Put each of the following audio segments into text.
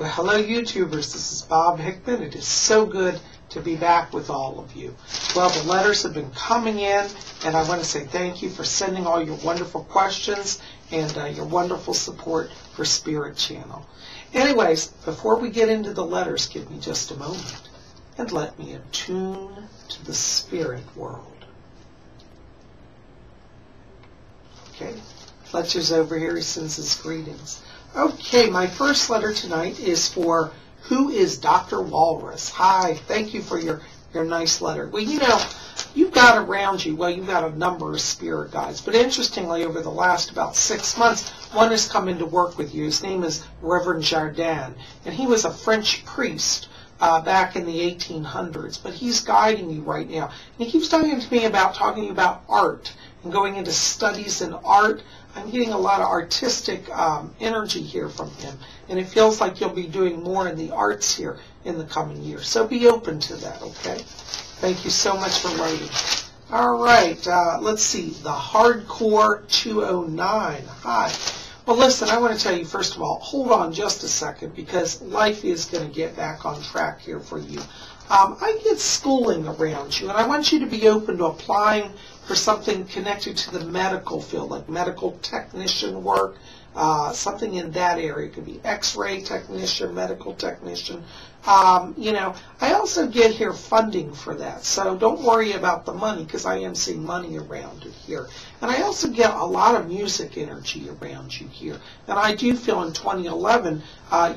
Well, hello YouTubers, this is Bob Hickman. It is so good to be back with all of you. Well, the letters have been coming in, and I want to say thank you for sending all your wonderful questions and your wonderful support for Spirit Channel. Anyways, before we get into the letters, give me just a moment and let me attune to the spirit world. Okay, Fletcher's over here. He sends his greetings. Okay, my first letter tonight is for who is Dr. Walrus. Hi, thank you for your nice letter. Well, you know, you've got around you, well, you've got a number of spirit guides, but interestingly, over the last about 6 months, one has come in to work with you. His name is Reverend Jardin, and he was a French priest back in the 1800s, but he's guiding you right now. And he keeps talking to me about art and going into studies in art. I'm getting a lot of artistic energy here from him, and it feels like you'll be doing more in the arts here in the coming year. So be open to that, okay? Thank you so much for writing. All right, let's see. The Hardcore 209. Hi. Well, listen, I want to tell you, first of all, hold on just a second, because life is going to get back on track here for you. I get schooling around you, and I want you to be open to applying for something connected to the medical field, like medical technician work, something in that area. It could be x-ray technician, medical technician. You know, I also get here funding for that, so don't worry about the money, because I am seeing money around it here. And I also get a lot of music energy around you here. And I do feel in 2011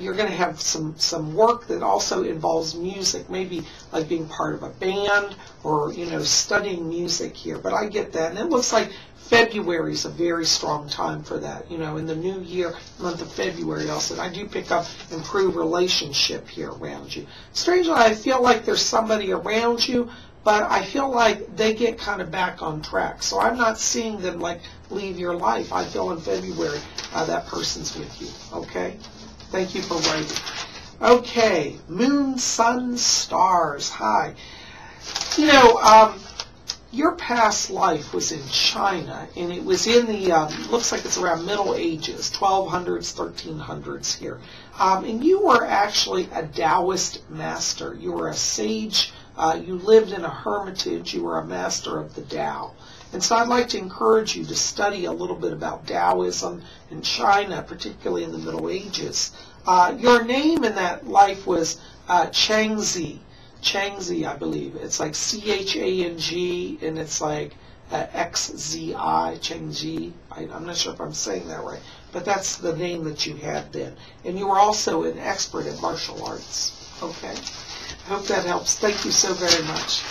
you're going to have some work that also involves music, maybe like being part of a band or, you know, studying music here. But I get that, and it looks like February is a very strong time for that. You know, in the new year, month of February also, I do pick up improved relationship here around you. Strangely, I feel like there's somebody around you, but I feel like they get kind of back on track. So I'm not seeing them like leave your life. I feel in February that person's with you, okay? Thank you for writing. Okay, Moon, Sun, Stars. Hi. You know, your past life was in China, and it was in the, looks like it's around Middle Ages, 1200s, 1300s here. And you were actually a Taoist master. You were a sage. You lived in a hermitage. You were a master of the Tao. And so I'd like to encourage you to study a little bit about Taoism in China, particularly in the Middle Ages. Your name in that life was Changzi. Changzi, I believe. It's like C-H-A-N-G, and it's like X-Z-I, Changzi. I'm not sure if I'm saying that right, but that's the name that you had then. And you were also an expert in martial arts. Okay? I hope that helps. Thank you so very much.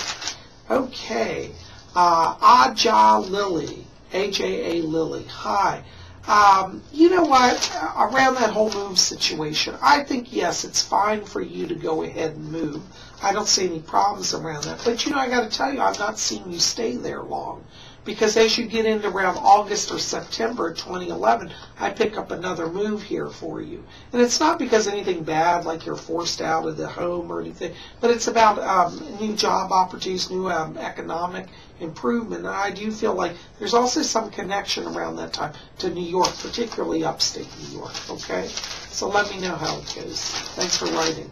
Okay. Aja Lily, A-J-A Lily. Hi. You know what? Around that whole move situation, I think, yes, it's fine for you to go ahead and move. I don't see any problems around that. But, you know, I got to tell you, I've not seen you stay there long. Because as you get into around August or September 2011, I pick up another move here for you. And it's not because anything bad, like you're forced out of the home or anything, but it's about new job opportunities, new economic improvement. And I do feel like there's also some connection around that time to New York, particularly upstate New York, okay? So let me know how it goes. Thanks for writing.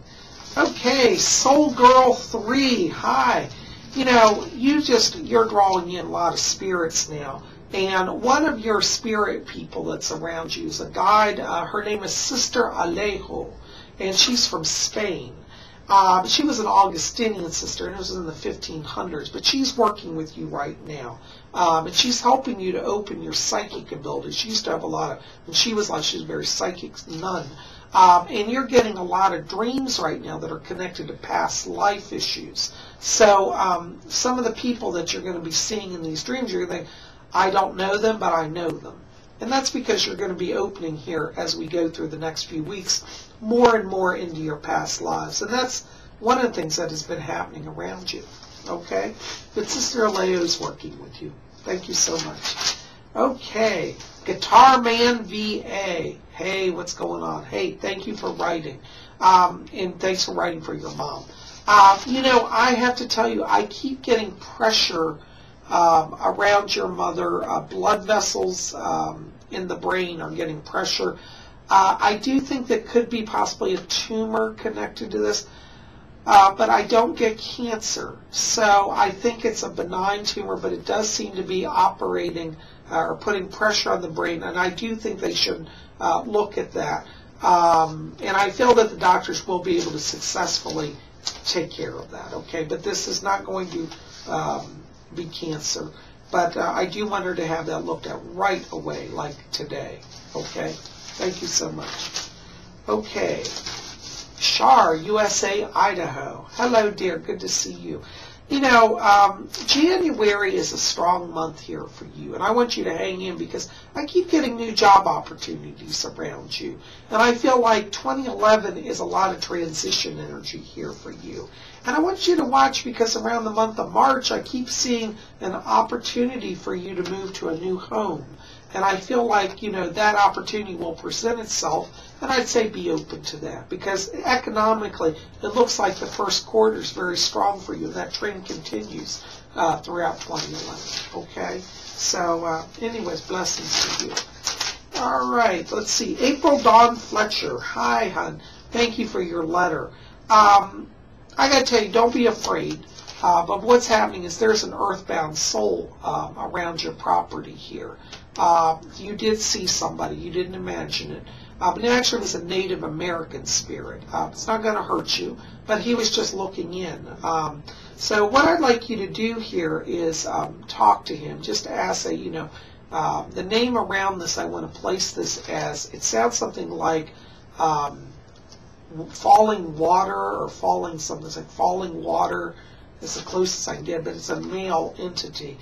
Okay, Soul Girl 3, hi. You know, you're drawing in a lot of spirits now. And one of your spirit people that's around you is a guide. Her name is Sister Alejo, and she's from Spain. She was an Augustinian sister, and it was in the 1500s, but she's working with you right now. And she's helping you to open your psychic abilities. She used to have a lot of, and she was a very psychic nun. And you're getting a lot of dreams right now that are connected to past life issues. So some of the people that you're going to be seeing in these dreams, you're going to think, I don't know them, but I know them. And that's because you're going to be opening here as we go through the next few weeks more and more into your past lives. And that's one of the things that has been happening around you. Okay? But Sister Aleo's working with you. Thank you so much. Okay. Guitar Man VA. Hey, what's going on? Hey, thank you for writing. And thanks for writing for your mom. You know, I have to tell you, I keep getting pressure around your mother. Blood vessels in the brain are getting pressure. I do think that could be possibly a tumor connected to this, but I don't get cancer. So I think it's a benign tumor, but it does seem to be operating or putting pressure on the brain, and I do think they should look at that. And I feel that the doctors will be able to successfully take care of that, okay? But this is not going to be cancer. But I do want her to have that looked at right away, like today, okay? Thank you so much. Okay. Shar, USA, Idaho. Hello, dear. Good to see you. You know, January is a strong month here for you, and I want you to hang in because I keep getting new job opportunities around you. And I feel like 2011 is a lot of transition energy here for you. And I want you to watch because around the month of March, I keep seeing an opportunity for you to move to a new home. And I feel like, you know, that opportunity will present itself, and I'd say be open to that because economically, it looks like the first quarter is very strong for you. That trend continues throughout 2011, okay? So, anyways, blessings to you. All right, let's see. April Dawn Fletcher. Hi, hon. Thank you for your letter. I got to tell you, don't be afraid. But what's happening is there's an earthbound soul around your property here. You did see somebody. You didn't imagine it. But it actually was a Native American spirit. It's not going to hurt you, but he was just looking in. So what I'd like you to do here is talk to him. Just to ask, you know, the name around this, I want to place this as, it sounds something like falling water or falling something. It's like falling water. It's the closest I can get, but it's a male entity.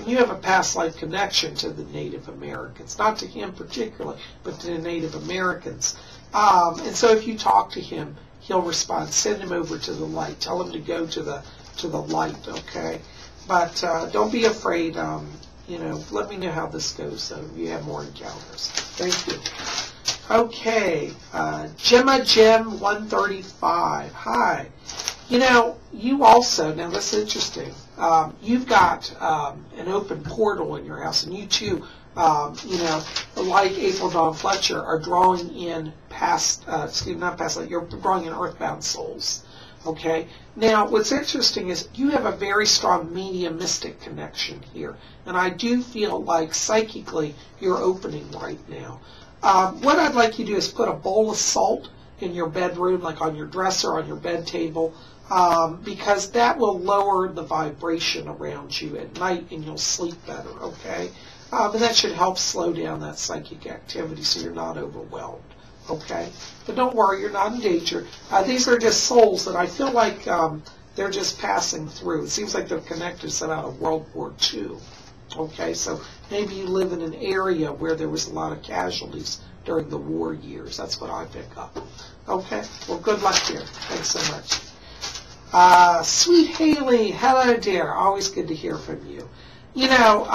You have a past life connection to the Native Americans, not to him particularly, but to the Native Americans. And so if you talk to him, he'll respond. Send him over to the light. Tell him to go to the light, okay? But don't be afraid. You know, let me know how this goes so you have more encounters. Thank you. Okay, Gemma Gem 135. Hi. You know, you also, now this is interesting, you've got an open portal in your house, and you too, you know, like April Dawn Fletcher, are drawing in past, not past, like you're drawing in earthbound souls, okay? Now, what's interesting is you have a very strong mediumistic connection here, and I do feel like psychically you're opening right now. What I'd like you to do is put a bowl of salt in your bedroom, like on your dresser, on your bed table, because that will lower the vibration around you at night and you'll sleep better, okay? And that should help slow down that psychic activity so you're not overwhelmed, okay? But don't worry, you're not in danger. These are just souls that I feel like they're just passing through. It seems like they're connected to out of World War II, okay? So maybe you live in an area where there was a lot of casualties during the war years. That's what I pick up. Okay? Well, good luck here. Thanks so much. Sweet Haley, hello dear. Always good to hear from you. You know,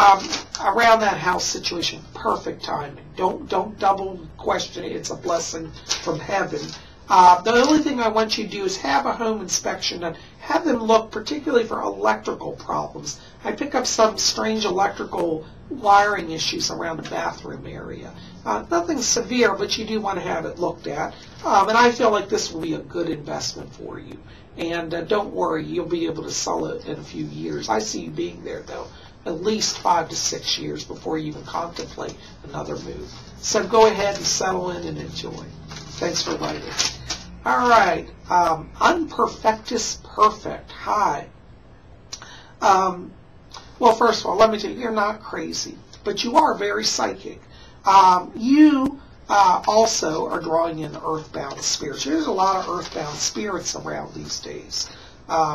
around that house situation, perfect timing. Don't double question it. It's a blessing from heaven. The only thing I want you to do is have a home inspection and have them look particularly for electrical problems. I pick up some strange electrical wiring issues around the bathroom area. Nothing severe, but you do want to have it looked at. And I feel like this will be a good investment for you. And don't worry, you'll be able to sell it in a few years. I see you being there, though, at least 5 to 6 years before you even contemplate another move. So go ahead and settle in and enjoy. Thanks for writing. All right. Unperfectus Perfect. Hi. Well, first of all, let me tell you, you're not crazy, but you are very psychic. You also are drawing in earthbound spirits. There's a lot of earthbound spirits around these days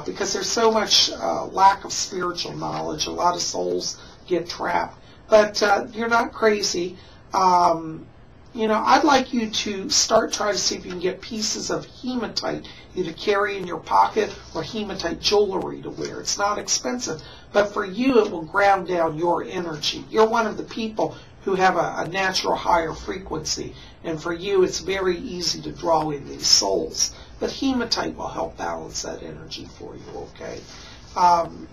because there's so much lack of spiritual knowledge. A lot of souls get trapped, but you're not crazy. You know, I'd like you to start trying to see if you can get pieces of hematite either carry in your pocket or hematite jewelry to wear. It's not expensive, but for you it will ground down your energy. You're one of the people who have a natural higher frequency, and for you it's very easy to draw in these souls. But hematite will help balance that energy for you, okay?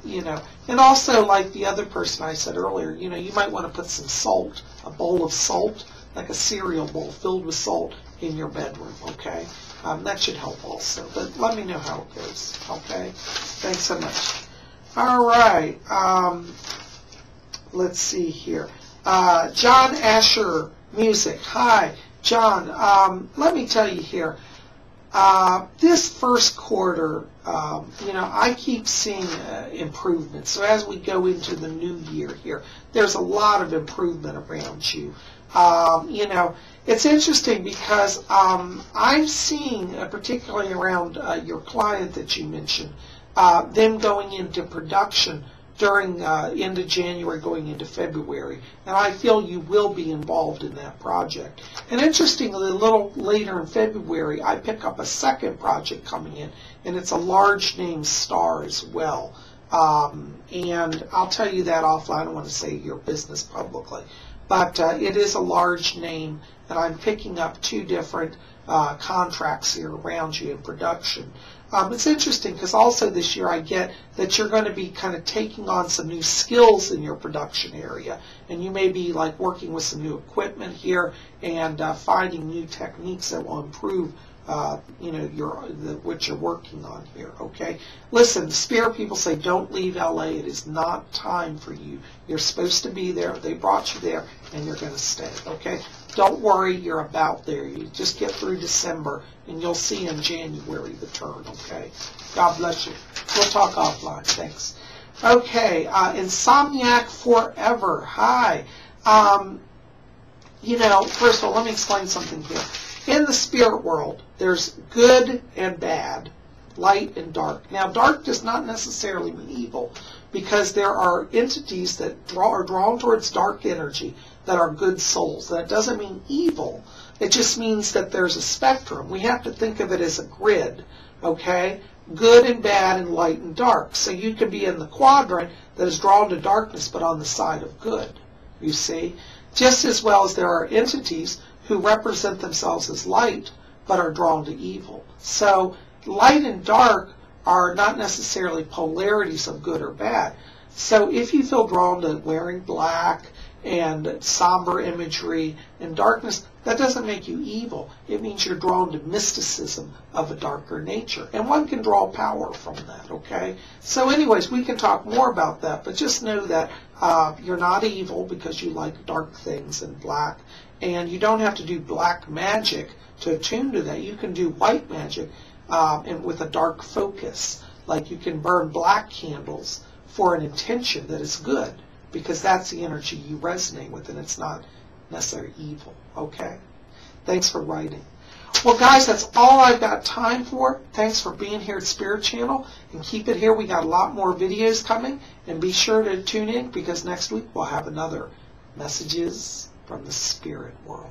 You know, and also like the other person I said earlier, you know, you might want to put some salt, a bowl of salt, like a cereal bowl filled with salt in your bedroom, okay? That should help also, but let me know how it goes, okay? Thanks so much. All right, let's see here. John Asher Music. Hi, John. Let me tell you here. This first quarter, I keep seeing improvements. So as we go into the new year here, there's a lot of improvement around you. It's interesting because I'm seeing, particularly around your client that you mentioned, them going into production during end of January, going into February, and I feel you will be involved in that project. And interestingly, a little later in February, I pick up a second project coming in, and it's a large name star as well. And I'll tell you that offline. I don't want to say your business publicly, but it is a large name, and I'm picking up 2 different contracts here around you in production. It's interesting because also this year I get that you're going to be kind of taking on some new skills in your production area, and you may be like working with some new equipment here and finding new techniques that will improve what you're working on here, okay? Listen, the spirit people say don't leave LA. It is not time for you. You're supposed to be there. They brought you there, and you're going to stay, okay? Don't worry, you're about there. You just get through December, and you'll see in January the turn, okay? God bless you. We'll talk offline. Thanks. Okay, Insomniac Forever. Hi. First of all, let me explain something here. In the spirit world, there's good and bad, light and dark. Now, dark does not necessarily mean evil, because there are entities that are drawn towards dark energy that are good souls. That doesn't mean evil. It just means that there's a spectrum. We have to think of it as a grid, okay? Good and bad and light and dark. So you can be in the quadrant that is drawn to darkness but on the side of good, you see? Just as well as there are entities who represent themselves as light but are drawn to evil. So light and dark are not necessarily polarities of good or bad. So if you feel drawn to wearing black and somber imagery and darkness, that doesn't make you evil. It means you're drawn to mysticism of a darker nature. And one can draw power from that, okay? So anyways, we can talk more about that, but just know that you're not evil because you like dark things and black. And you don't have to do black magic to attune to that. You can do white magic and with a dark focus. Like you can burn black candles for an intention that is good, because that's the energy you resonate with, and it's not necessarily evil, okay? Thanks for writing. Well, guys, that's all I've got time for. Thanks for being here at Spirit Channel, and keep it here. We got a lot more videos coming, and be sure to tune in, because next week we'll have another Messages from the Spirit World.